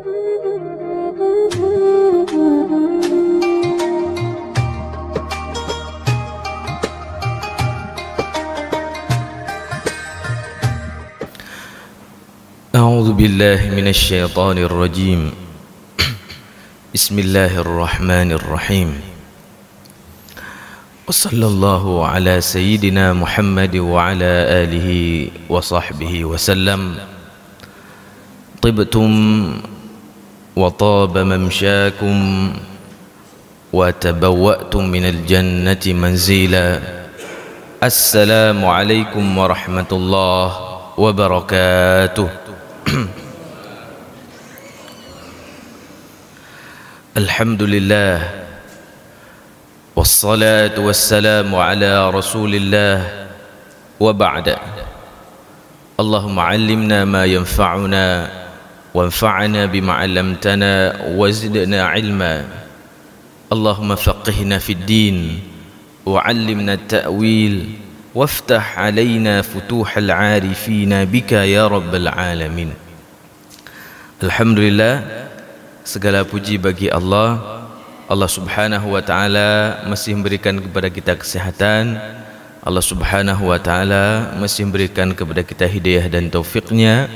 أعوذ بالله من الشيطان الرجيم بسم الله الرحمن الرحيم وصلى الله على سيدنا محمد وعلى آله وصحبه وسلم طبتم وطاب ممشاكم وتبوأتم من الجنة منزلا السلام عليكم ورحمة الله وبركاته. Alhamdulillah wassalatu wassalamu ala rasulillah wa ba'da. Allahumma allimna ma yanfa'una wanfa'na bima 'allamtana wazidna ilma. Allahumma faqihna fid din wa 'allimna at-ta'wil waftah 'alaina futuhal 'arifina bika ya rabbal alamin. Alhamdulillah, segala puji bagi Allah. Allah Subhanahu wa taala masih memberikan kepada kita kesehatan. Allah Subhanahu wa taala masih memberikan kepada kita hidayah dan taufiknya,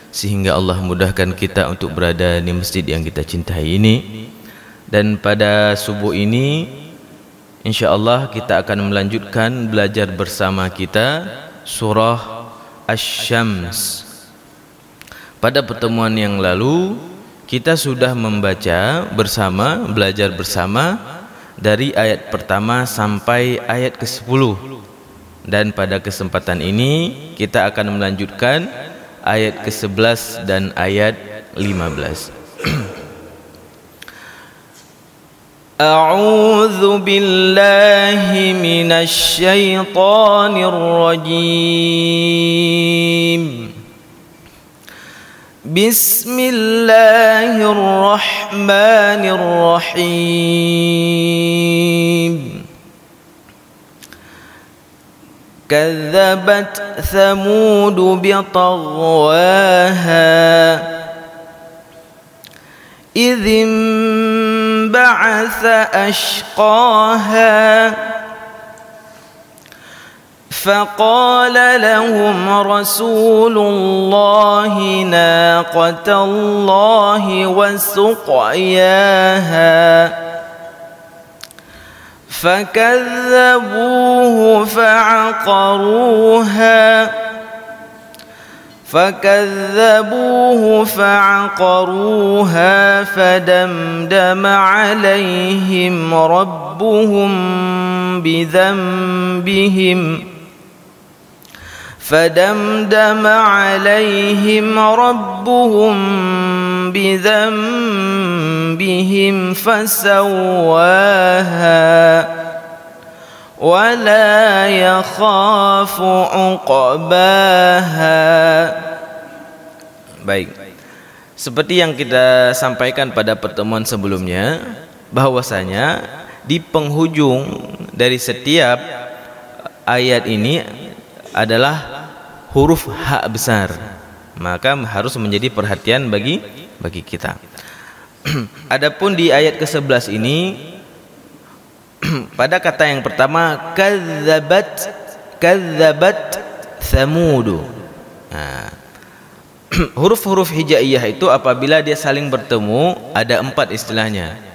sehingga Allah mudahkan kita untuk berada di masjid yang kita cintai ini. Dan pada subuh ini insyaallah kita akan melanjutkan belajar bersama kita surah Asy-Syams. Pada pertemuan yang lalu kita sudah membaca bersama, belajar bersama dari ayat pertama sampai ayat ke-10. Dan pada kesempatan ini kita akan melanjutkan ayat ke-11 dan ayat 15. A'udzu billahi minasy syaithanir rajim. Bismillahirrahmanirrahim. Kadzabat Thamud biṭaghwaha idh ba'atha ashqaha فقال لهم رسول الله ناقة الله وسقياها فكذبوه فعقروها فدمدم عليهم ربهم بذنبهم فسواها ولا يخاف عقباها. Baik, seperti yang kita sampaikan pada pertemuan sebelumnya, bahwasanya di penghujung dari setiap ayat ini adalah huruf ha besar, maka harus menjadi perhatian bagi kita. Adapun di ayat ke-11 ini pada kata yang pertama kadzabat Thamud. Nah, huruf-huruf hijaiyah itu apabila dia saling bertemu ada 4 istilahnya.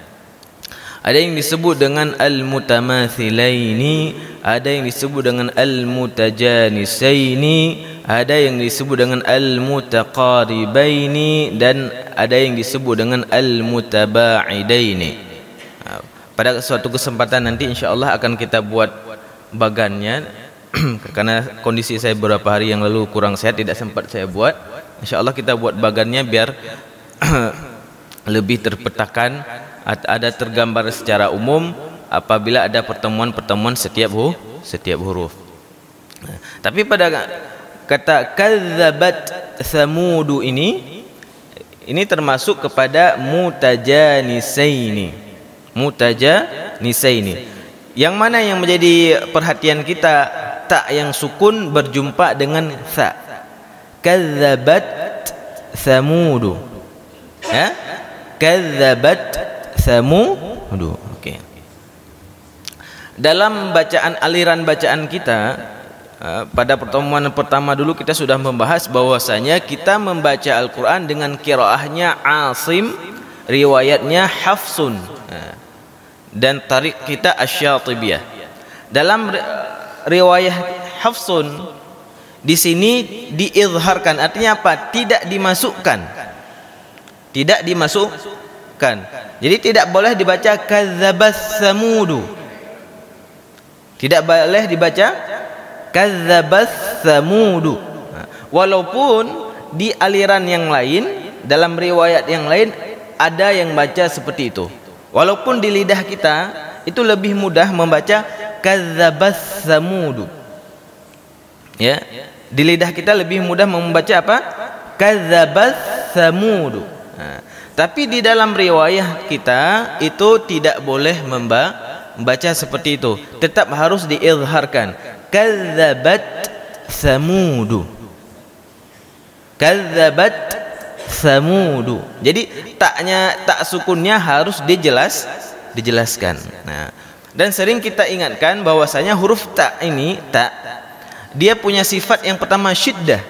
Ada yang disebut dengan al-mutamathilaini, ada yang disebut dengan al-mutajanisaini, ada yang disebut dengan al-mutaqaribaini, dan ada yang disebut dengan al-mutabaidaini. Pada suatu kesempatan nanti insyaallah akan kita buat bagannya karena kondisi saya beberapa hari yang lalu kurang sehat, tidak sempat saya buat. Insyaallah kita buat bagannya biar lebih terpetakan, ada tergambar secara umum apabila ada pertemuan-pertemuan setiap huruf. Tapi pada kata kadzabat Thamud ini termasuk kepada mutajanisaini. Yang mana yang menjadi perhatian kita, tak yang sukun berjumpa dengan tha. Kadzabat Thamud. Ya, kadzabat Thamud. Oke. Dalam bacaan, aliran bacaan kita, pada pertemuan pertama dulu kita sudah membahas bahwasanya kita membaca Al-Quran dengan qiraahnya Asim, riwayatnya Hafsun, dan tarik kita Asy-Syatibiyah. Dalam riwayat Hafsun di sini diizharkan, artinya apa? Tidak dimasukkan. Tidak dimasukkan. Jadi tidak boleh dibaca kadzdzabas Tsamudu. Tidak boleh dibaca kadzdzabas Tsamudu. Walaupun di aliran yang lain, dalam riwayat yang lain ada yang baca seperti itu. Walaupun di lidah kita itu lebih mudah membaca kadzdzabas Tsamudu. Ya, di lidah kita lebih mudah membaca apa? Kadzdzabas Tsamudu. Tapi di dalam riwayat kita itu tidak boleh membaca seperti itu. Tetap harus diizharkan. Kadzabat Tsamudu. Kadzabat Tsamudu. Jadi tak sukunnya harus dijelaskan. Nah, dan sering kita ingatkan bahwasanya huruf ta ini, ta, dia punya sifat yang pertama syiddah.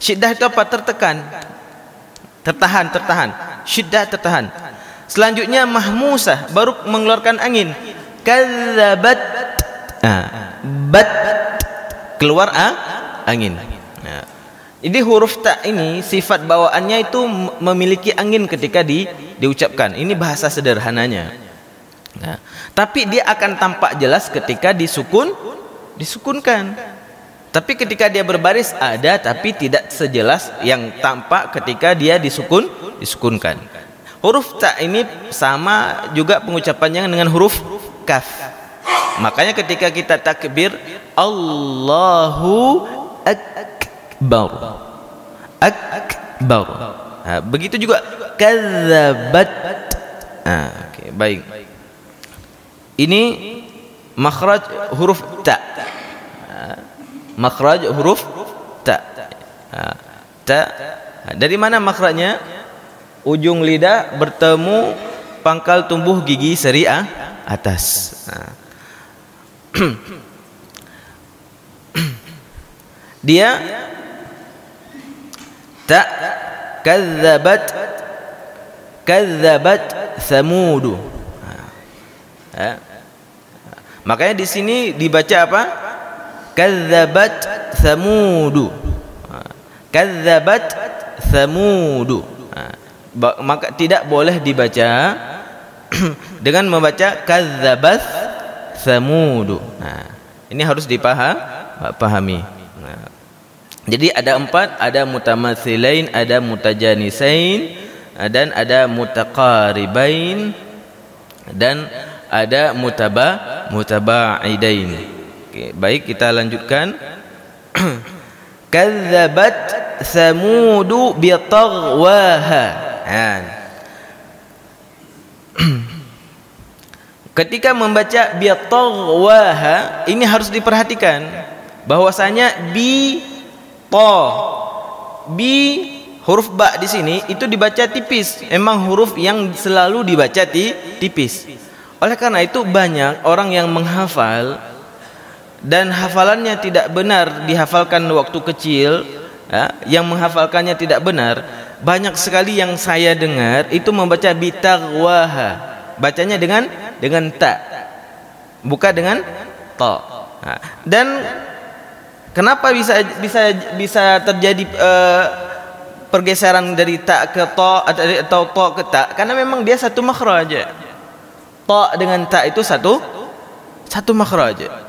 Syiddah itu apa? Tertekan. Tertahan. Syiddah tertahan. Selanjutnya mahmusah, baru mengeluarkan angin. Kadzabat, bat, keluar angin. Jadi huruf ta ini sifat bawaannya itu memiliki angin ketika diucapkan. Ini bahasa sederhananya. Tapi dia akan tampak jelas ketika disukunkan. Tapi ketika dia berbaris ada, tapi tidak sejelas yang tampak ketika dia disukunkan. Huruf ta ini sama juga pengucapannya dengan huruf kaf. Makanya ketika kita takbir Allahu Akbar, Akbar. Begitu juga kadzabat. Oke, baik. Ini makhraj huruf ta. Makhraj huruf ta. Ta. Dari mana makhrajnya? Ujung lidah bertemu pangkal tumbuh gigi seri atas. Dia ta, kadzabat Tsamudu. Makanya di sini dibaca apa? Kadzabat Tsamudu. Kadzabat Tsamudu. Maka tidak boleh dibaca dengan membaca kadzabat Tsamudu. Ini harus dipahami. Jadi ada 4, ada mutamatsilain, ada mutajanisain, dan ada mutaqaribain, dan ada mutabaidain. Oke, baik, kita lanjutkan. Kadzabat Tsamudu bitaghwaha. Ketika membaca bitaghwaha ini harus diperhatikan bahwasanya huruf ba di sini itu dibaca tipis. Emang huruf yang selalu dibaca tipis. Oleh karena itu banyak orang yang menghafal dan hafalannya tidak benar, dihafalkan waktu kecil, yang menghafalkannya tidak benar. Banyak sekali yang saya dengar itu membaca bitaghwaha, bacanya dengan ta, bukan dengan ta. Dan kenapa bisa terjadi pergeseran dari ta ke ta atau ta ke ta? Karena memang dia satu makhraj. Ta dengan ta itu satu makhraj.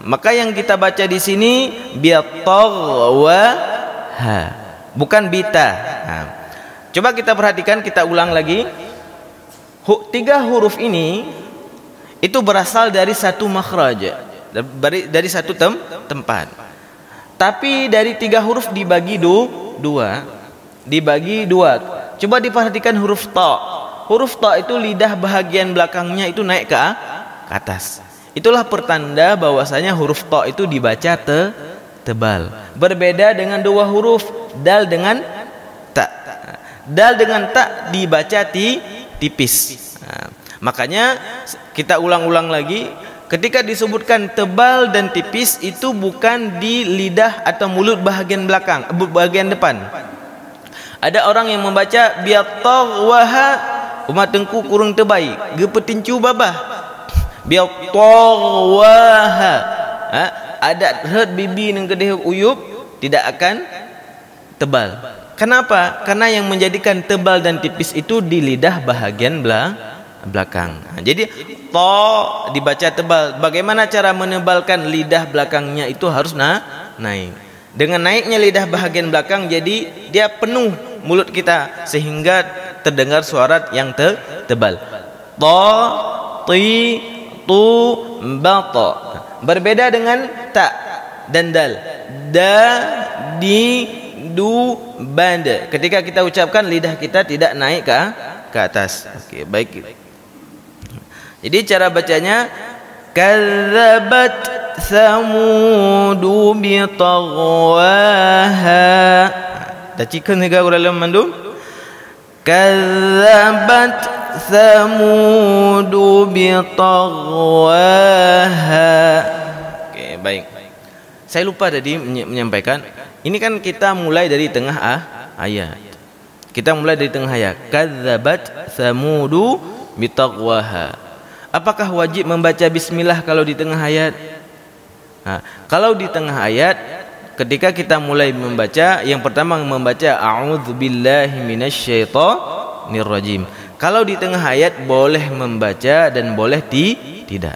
Maka yang kita baca di sini bitaghwaha, bukan bita. Coba kita perhatikan, kita ulang lagi. 3 huruf ini itu berasal dari satu makhraj, dari satu tempat. Tapi dari 3 huruf dibagi dua. Coba diperhatikan huruf ta. Huruf ta itu lidah bahagian belakangnya itu naik ke atas. Itulah pertanda bahwasanya huruf ta itu dibaca tebal. Berbeda dengan 2 huruf dal dengan ta. Dal dengan ta dibaca tipis. Makanya kita ulang-ulang lagi, ketika disebutkan tebal dan tipis itu bukan di lidah atau mulut bahagian belakang, bahagian depan. Ada orang yang membaca biattaghwaha, umat tengku kurang terbaik, gepetincu babah. Biattaghwaha. Ada herd bibi nang kedeh uyup tidak akan tebal. Kenapa? Karena yang menjadikan tebal dan tipis itu di lidah bahagian belakang. Jadi to dibaca tebal. Bagaimana cara menebalkan lidah belakangnya itu harus naik. Dengan naiknya lidah bahagian belakang, jadi dia penuh mulut kita sehingga terdengar suara yang tebal. To, ti, tu, ba, to. Berbeda dengan ta dan dal. Da, di, du, banda. Ketika kita ucapkan, lidah kita tidak naik ke atas. Okey, baik. Jadi cara bacanya kadzabat samudu bi taghwaha. Dah cikun juga dalam mandum. Kadzabat samudu bi taghwaha. Okey, baik. Saya lupa tadi menyampaikan, ini kan kita mulai dari tengah ayat. Kita mulai dari tengah ayat. Kadzabat samudu bi taghwaha. Apakah wajib membaca bismillah kalau di tengah ayat? Kalau di tengah ayat, ketika kita mulai membaca, yang pertama membaca a'udzubillahi minasyaitonir rajim. Kalau di tengah ayat boleh membaca dan boleh tidak.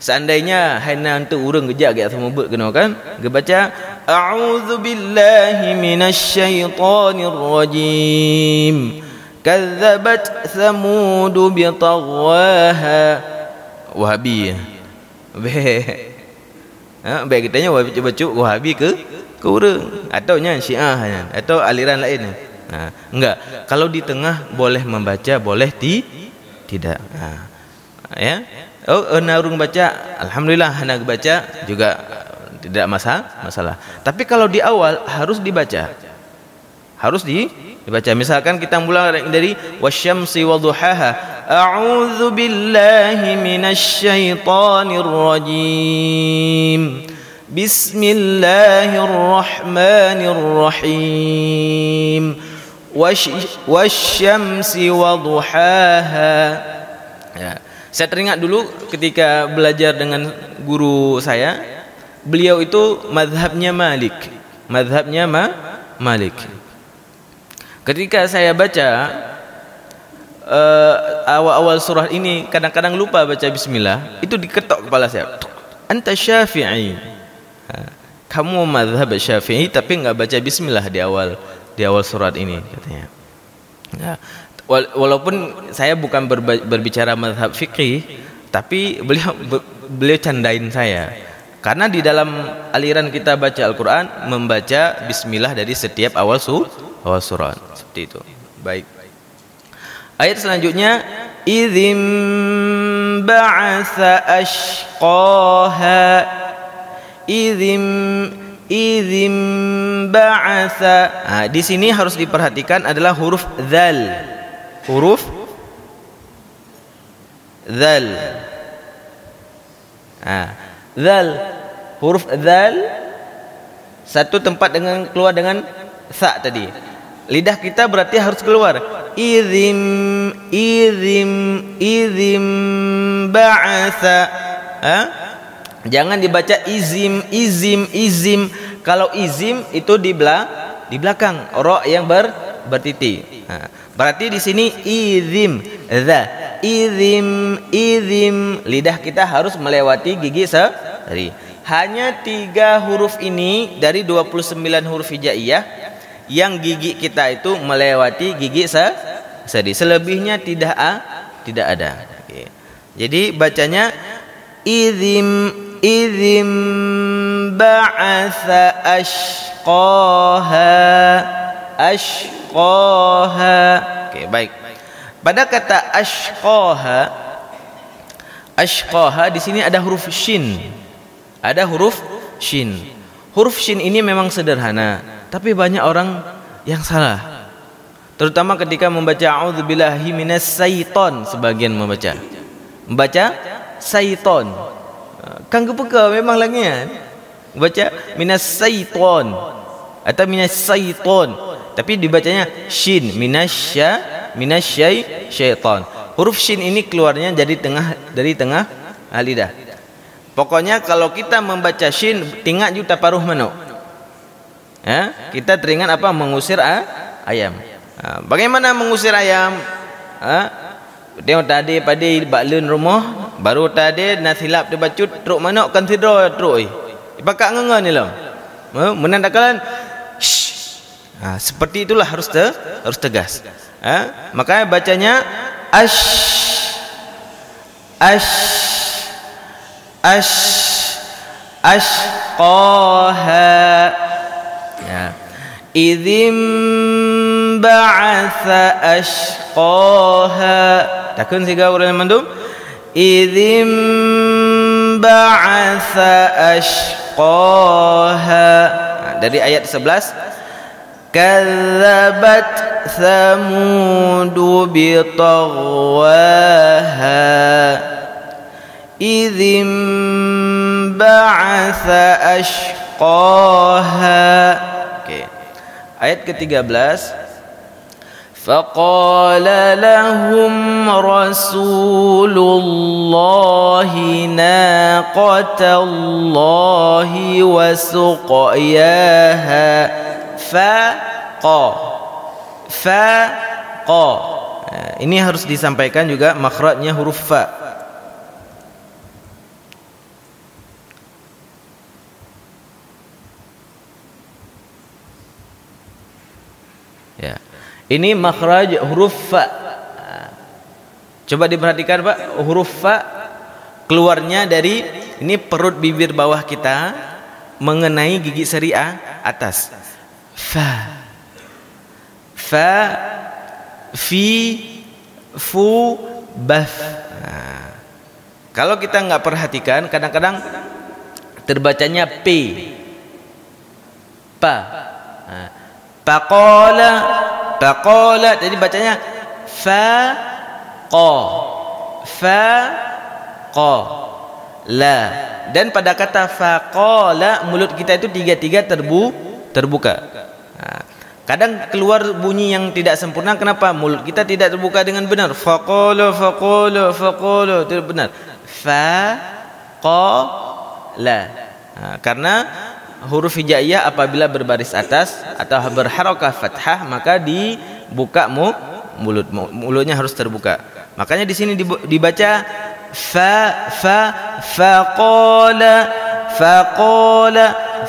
Seandainya hanya untuk urang gejak agak semua buat kena kan, dia baca a'udzubillahi minasyaitonir rajim. Kadzabat samudu bi taghwaha. Wahabi. Baik kitanya baca Wahabi ke urang atau nya Syiah atau aliran lain. Enggak. Kalau di tengah boleh membaca, boleh tidak. Ya. Urang baca, alhamdulillah hana baca juga tidak masalah. Tapi kalau di awal harus dibaca. Harus dibaca. Misalkan kita mulai dari wasyamsi wadhuhaha, a'udzu billahi minasyaitonir rajim, bismillahirrahmanirrahim, wasyamsi wadhuhaha. Ya. Saya teringat dulu ketika belajar dengan guru saya, beliau itu mazhabnya Malik. Malik. Ketika saya baca awal-awal surah ini, kadang-kadang lupa baca bismillah, itu diketok kepala saya. Anta Syafi'i. Kamu mazhab Syafi'i tapi enggak baca bismillah di awal surat ini, katanya. Walaupun saya bukan berbicara mazhab fikih, tapi beliau candain saya. Karena di dalam aliran kita baca Al-Quran, membaca bismillah dari setiap awal surat. Seperti itu. Baik. Ayat selanjutnya, idzim ba'atsa ashqaha. Idzim ba'atsa. Di sini harus diperhatikan adalah huruf dzal. Huruf dzal. Dzal. Huruf dzal satu tempat dengan keluar dengan sa tadi. Lidah kita berarti harus keluar. Idzim ba'atsa. Jangan dibaca izim. Kalau izim itu di belakang, ra yang bertitik. Berarti di sini idzim, idzim, lidah kita harus melewati gigi sehari. Hanya 3 huruf ini dari 29 huruf hijaiyah yang gigi kita itu melewati gigi sehari. Selebihnya tidak ada. Oke. Jadi bacanya idzim ba'atsa ashqaha. Oke, baik. Pada kata ashqaha di sini ada huruf shin. Ada huruf shin. Huruf shin ini memang sederhana, tapi banyak orang yang salah. terutama ketika membaca a'udzubillahi minas syaiton. Sebagian membaca syaiton, kan kepeka memang lagi kan, baca minas syaiton atau minas syaiton, tapi dibacanya shin, syaiton. Huruf shin ini keluarnya dari tengah lidah. Pokoknya kalau kita membaca shin, tingat juga paruh manuk. Kita teringat apa? Mengusir ayam. Bagaimana mengusir ayam? Tengok tadi pada baklun rumah, baru tadi nak silap dia bacut truk manuk kan tidur truk. Pakak ngengan ni lah. Menandakan seperti itulah harus tegas. Makanya bacanya ashqaha. Idzim ba'atha ashqaha. Takun siga orang mandum. Idzim ba'atha ashqaha. Dari ayat 11. Kadzabat Thamudu bitaghwaha. Idzim ba'atha ashqaha. Ayat ke-13, faqala lahum rasulullahi naqatallahi wa suqyaha. Faqa. Ini harus disampaikan juga makhrajnya huruf fa. Ini makhraj huruf fa. Coba diperhatikan Pak, huruf fa keluarnya dari ini perut bibir bawah kita mengenai gigi seri atas. Fa, fi, fu, baf. Kalau kita nggak perhatikan, kadang-kadang terbacanya p, pa, Faqala, jadi bacanya la. Dan pada kata faqala, mulut kita itu tiga-tiga terbuka. Kadang keluar bunyi yang tidak sempurna. Kenapa? Mulut kita tidak terbuka dengan benar. Faqala tidak benar. Faqala. Karena huruf hijaiyah apabila berbaris atas atau berharokah fathah maka dibuka mulutnya harus terbuka. Makanya di sini dibaca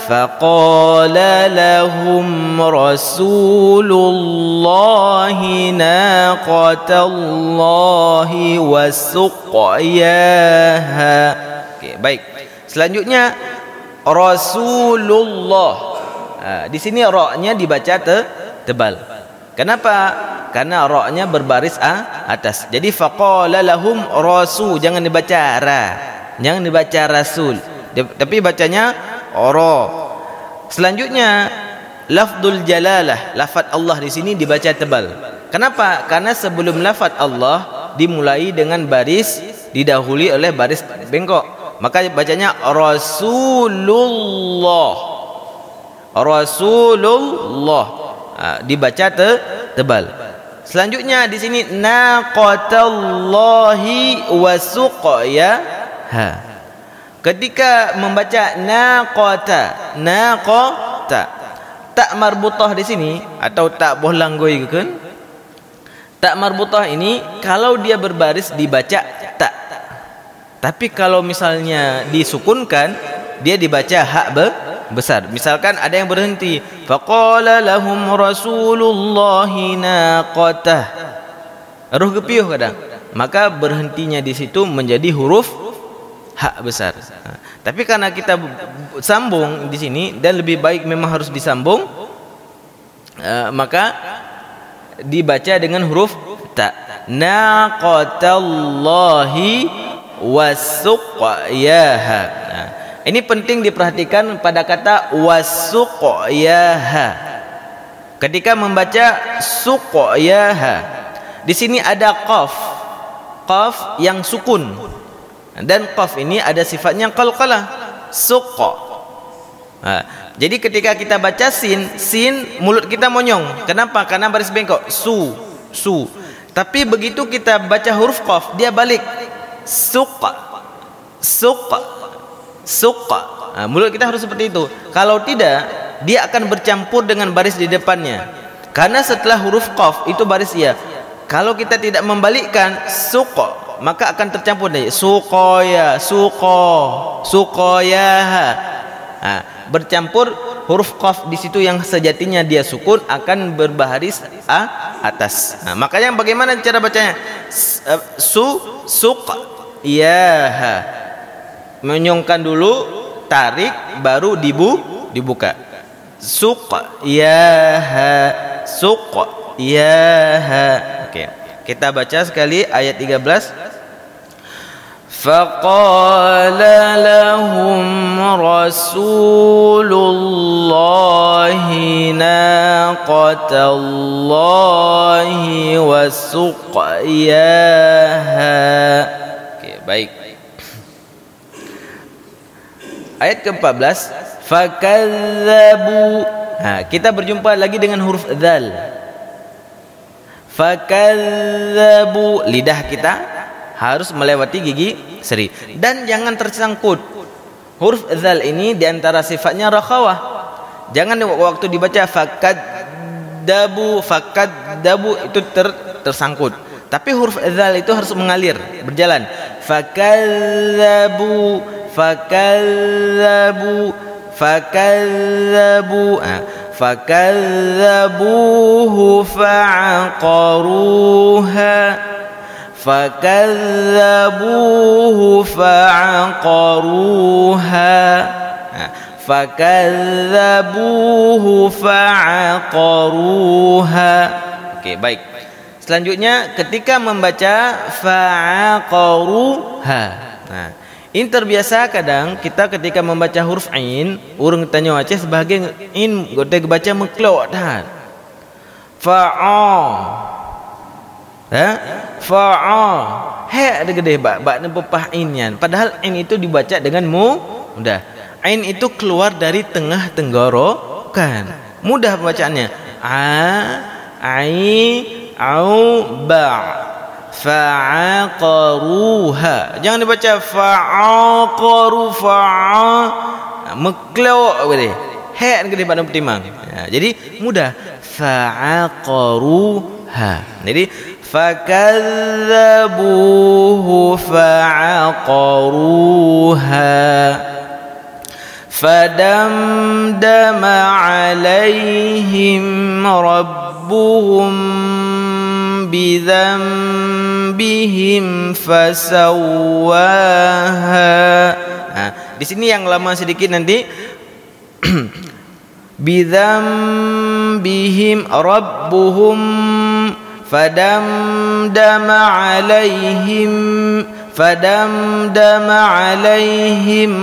faqala lahum rasulullahi naqatallahi wa suqyaha. Baik. Selanjutnya Rasulullah. Di sini ra-nya dibaca tebal. Kenapa? Karena ra-nya berbaris atas. Jadi faqala lahum rasul, jangan dibaca ra. Jangan dibaca rasul. Tapi bacanya ra. Selanjutnya lafdzul jalalah, lafaz Allah di sini dibaca tebal. Kenapa? Karena sebelum lafaz Allah dimulai dengan baris, didahului oleh baris bengkok. Maka bacanya Rasulullah. Dibaca tebal. Selanjutnya di sini naqatallahi wa suqyaha. Ketika membaca naqata, tak marbutah di sini atau tak bohlanggoi kan? Tak marbutah ini kalau dia berbaris dibaca tak. Tapi kalau misalnya disukunkan, dia dibaca hak besar. Misalkan ada yang berhenti, faqala lahum rasulullahi naqatah. Huruf gepiuh kadang. Maka berhentinya di situ menjadi huruf hak besar. Tapi karena kita sambung di sini dan lebih baik memang harus disambung, maka dibaca dengan huruf ta. Naqatallahi wasuqyaha. Ini penting diperhatikan pada kata wasuqyaha. Ketika membaca suqyaha, di sini ada qaf, qaf yang sukun, dan qaf ini ada sifatnya qalqalah, suqa. Jadi ketika kita baca sin, mulut kita monyong. Kenapa? Karena baris bengkok, su. Tapi begitu kita baca huruf qaf, dia balik, suqa. Mulut kita harus seperti itu. Kalau tidak, dia akan bercampur dengan baris di depannya. Karena setelah huruf qaf itu baris ya. Kalau kita tidak membalikkan suqa, maka akan tercampur dari suqaya, suqayaha. Bercampur huruf qaf di situ yang sejatinya dia sukun akan berbaris atas. Makanya bagaimana cara bacanya? Suqyaha. Menyongkan dulu, tarik, baru dibuka. Suqyaha. Oke. Kita baca sekali ayat 13. Faqala lahum Rasulullahi naqatallahi wa suqyaha. Oke, baik. Ayat ke-14, fakadzabu. Kita berjumpa lagi dengan huruf dzal. Fakadzabu, lidah kita harus melewati gigi seri dan jangan tersangkut. Huruf dzal ini diantara sifatnya rakhawah. Jangan waktu dibaca fakadzabu itu tersangkut. Tapi huruf dzal itu harus mengalir, berjalan. Fakadzabu fakadzabuhu fa'aqaruha. Oke, baik. Selanjutnya ketika membaca fa'aqaruha. Ini terbiasa kadang kita ketika membaca huruf ain, urang tanya Aceh sebagai in gote baca meklok dah. Fa'a. Ada gede bak pepah inyan. Padahal ain itu dibaca dengan mudah. Ain itu keluar dari tengah tenggorokan. Mudah bacaannya. Fa'aqaruha. Jangan dibaca fa'aqaru meklok gede. Gede pada timang. Jadi mudah. Fa'aqaruha. Jadi fakadzabuhu fa'aqaruha fadamdama alaihim rabbuhum bidzambihim fasawwaha. Di sini yang lama sedikit nanti bidzambihim rabbuhum fadamdama alaihim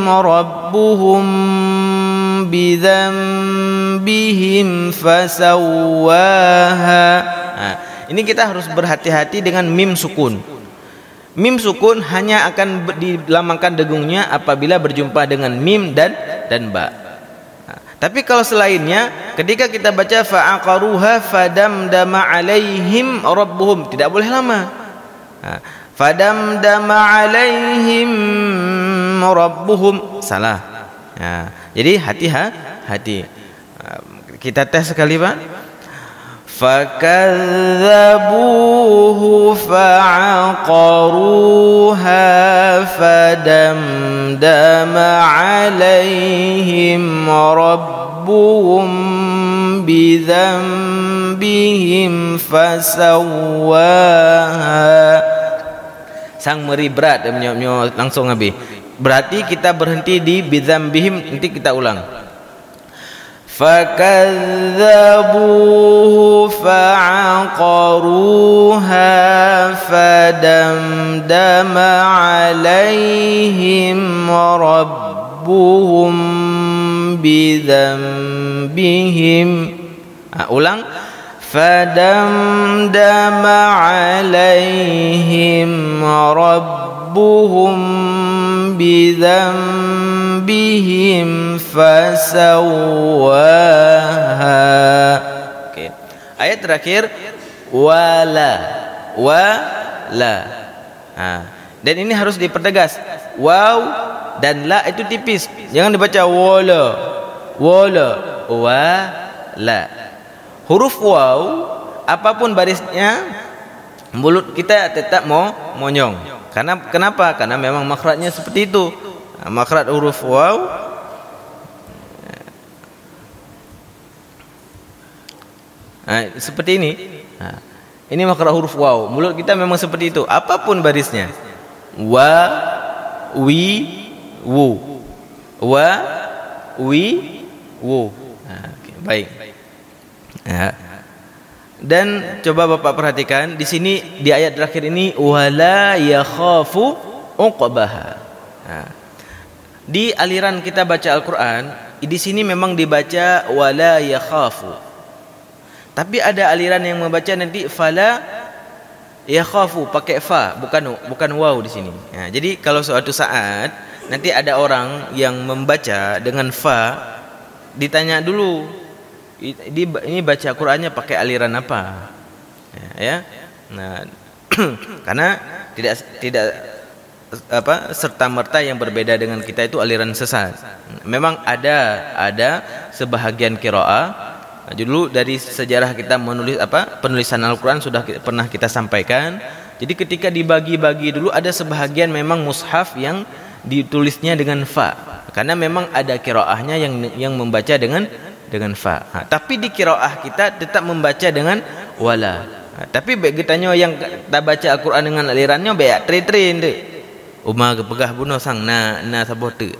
rabbuhum bidzambihim fasawwaha. Ini kita harus berhati-hati dengan mim sukun. Mim sukun hanya akan dilamakan degungnya apabila berjumpa dengan mim dan ba. Tapi kalau selainnya, ketika kita baca fa'aqaruha fadamdama alaihim rabbuhum, tidak boleh lama. Fadamdama alaihim rabbuhum, salah. Jadi hati-hati. Kita tes sekali, Pak. Fakadzabuhu fa'aqaruha fadamdama alaihim rabbuhum bidzambihim fasawwaha. Sang meri berat langsung habis. Berarti kita berhenti di bidzambihim, nanti kita ulang. Fakadzabuhu fa'aqaruha fadamdama alaihim rabbuhum bidzambihim. Ulang. Fadamdama alaihim rabbuhum bidzambihim fasawwaha. Okey. Ayat terakhir wala. Dan ini harus dipertegas. Waw dan la itu tipis. Jangan dibaca wala. Wala. Huruf waw, apapun barisnya, mulut kita tetap monyong. Kenapa? Karena memang makhrajnya seperti itu. Makhraj huruf waw seperti ini. Ini makhraj huruf waw. Mulut kita memang seperti itu. Apapun barisnya. Wa, wi, wu. Wa, wi, wu. Okay, baik. Dan coba Bapak perhatikan di sini di ayat terakhir ini wala yakhafu uqbaha. Di aliran kita baca Al-Qur'an, di sini memang dibaca wala yakhafu. Tapi ada aliran yang membaca nanti fala yakhafu pakai fa, bukan waw di sini. Jadi kalau suatu saat nanti ada orang yang membaca dengan fa, ditanya dulu ini baca Qur'annya pakai aliran apa, ya. Nah, karena tidak serta merta yang berbeda dengan kita itu aliran sesat. Memang ada sebahagian qiraah. Dulu dari sejarah kita menulis penulisan Al-Qur'an sudah pernah kita sampaikan. Jadi ketika dibagi-bagi dulu ada sebahagian memang mushaf yang ditulisnya dengan fa, karena memang ada qiraahnya yang membaca dengan fa. Tapi di qiraah kita tetap membaca dengan wala. Tapi begitu yang tak baca Al-Quran dengan alirannya beak train deh. Umar pegah bunuh sang na sabote.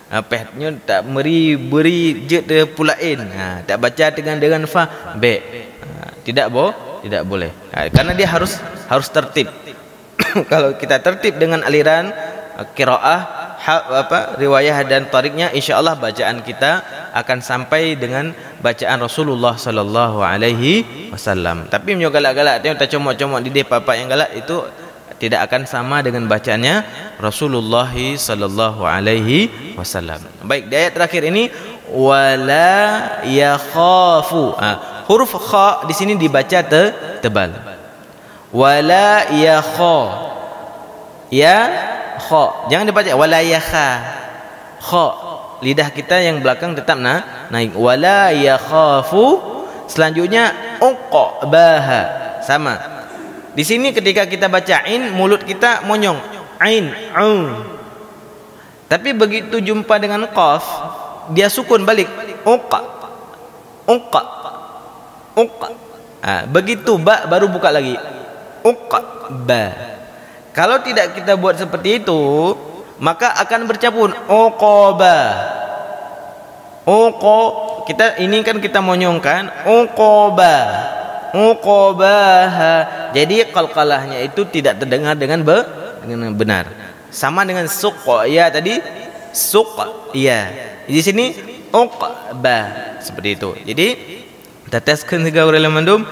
Pehnya tak beri je de pulain. Tak baca dengan fa be. Tidak boleh. Karena dia harus tertib. Kalau kita tertib dengan aliran qiraah riwayah dan tariknya, insyaallah bacaan kita akan sampai dengan bacaan Rasulullah sallallahu alaihi wasallam. Tapi menyo galak-galak tengok tak comot-comot di papa yang galak itu tidak akan sama dengan bacaannya Rasulullah sallallahu alaihi wasallam. Baik, di ayat terakhir ini wala yakhafu. Huruf kha di sini dibaca tebal. Wala yakha. Ya kha, jangan dibaca wala yakha. Kha, lidah kita yang belakang tetap naik. Wala yakhafu. Selanjutnya uqbaha, sama. Di sini ketika kita baca ain, mulut kita monyong. Ain, tapi begitu jumpa dengan qaf, dia sukun balik. Uqa. Begitu ba baru buka lagi. Uqba. Kalau tidak kita buat seperti itu, maka akan bercampur uqaba. Kita ini kan kita monyongkan uqabaha. Jadi qalqalahnya itu tidak terdengar dengan benar. Sama dengan suq ya tadi, suq ya. Di sini uqba seperti itu. Jadi teteskan tiga orang mandum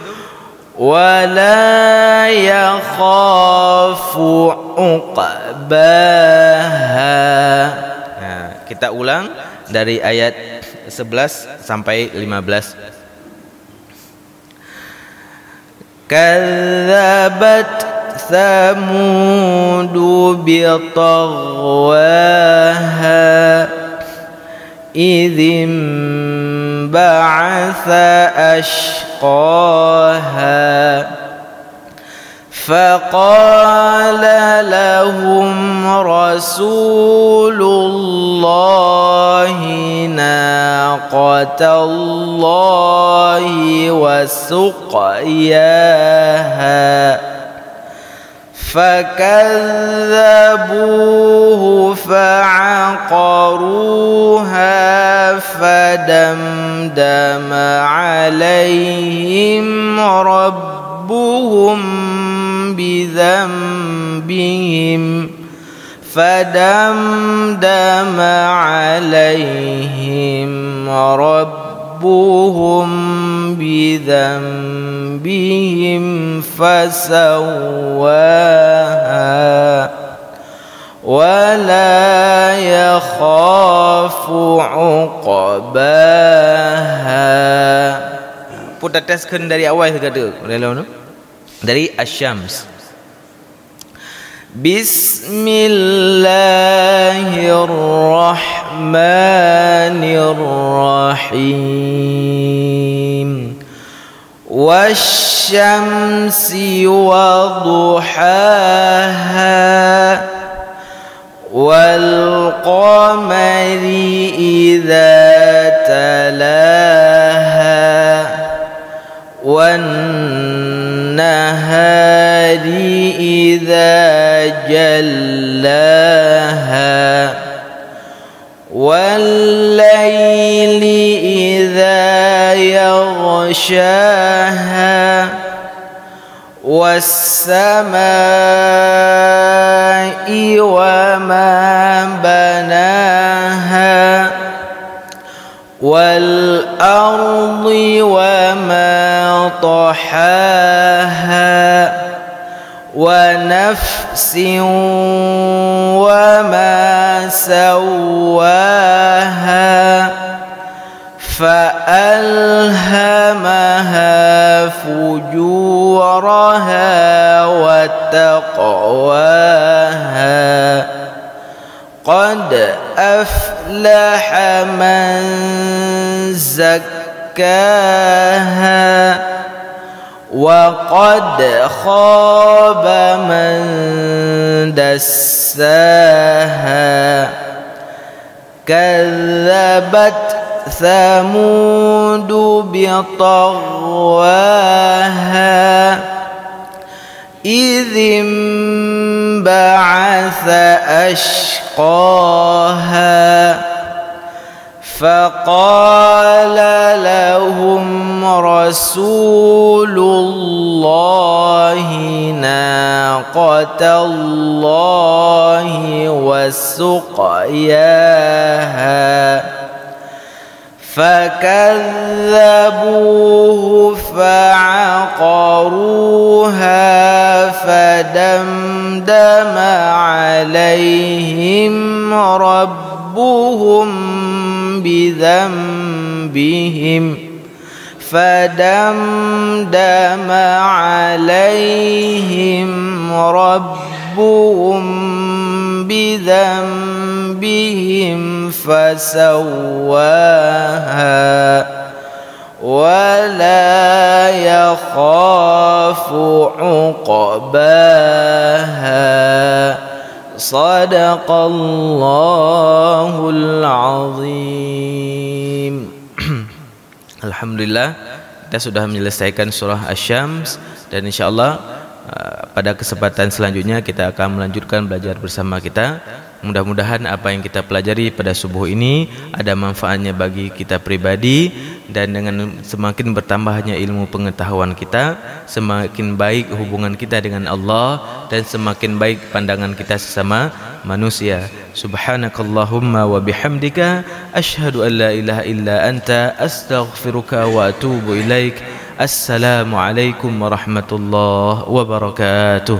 wala yakhafu uqbaha. Kita ulang dari ayat 11 sampai 15. Kadzabat Thamudu biṭaghwaha idzim ba'atha ashqaha فقال لهم رسول الله ناقة الله وسقياها فكذبوه فعقروها فدمدم عليهم ربهم بذنبهم فدمدم عليهم ربهم ربهم بذنبهم فسواها ولا يخاف عقباها. Putar teskan dari awal sekali dari Asy-Syams. Bismillahirrahmanirrahim. Wasyamsi wa duhaha wal qamari idza talaha wan nahari idza جلاها والليل إذا يغشاها والسماء وما بناها والأرض وما طحاها ونفس وما سواها فألهمها فجورها وتقواها قد أفلح من زكاها وقد خاب من دساها كذبت ثمود بطغواها إذ انبعث أشقاها فقال لهم رسول الله ناقة الله وسقياها فكذبوه فعقروها فدمدم عليهم ربهم بذنبهم فسواها ولا يخاف عقباها صدق الله العظيم. Alhamdulillah, kita sudah menyelesaikan surah Asy-Syams dan insyaallah pada kesempatan selanjutnya kita akan melanjutkan belajar bersama kita. Mudah-mudahan apa yang kita pelajari pada subuh ini ada manfaatnya bagi kita pribadi, dan dengan semakin bertambahnya ilmu pengetahuan kita, semakin baik hubungan kita dengan Allah dan semakin baik pandangan kita sesama manusia. Subhanakallahumma wa bihamdika asyhadu an la ilaha illa anta astaghfiruka wa atubu ilaik. Assalamualaikum warahmatullahi wabarakatuh.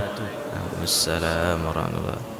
Assalamualaikum warahmatullahi wabarakatuh.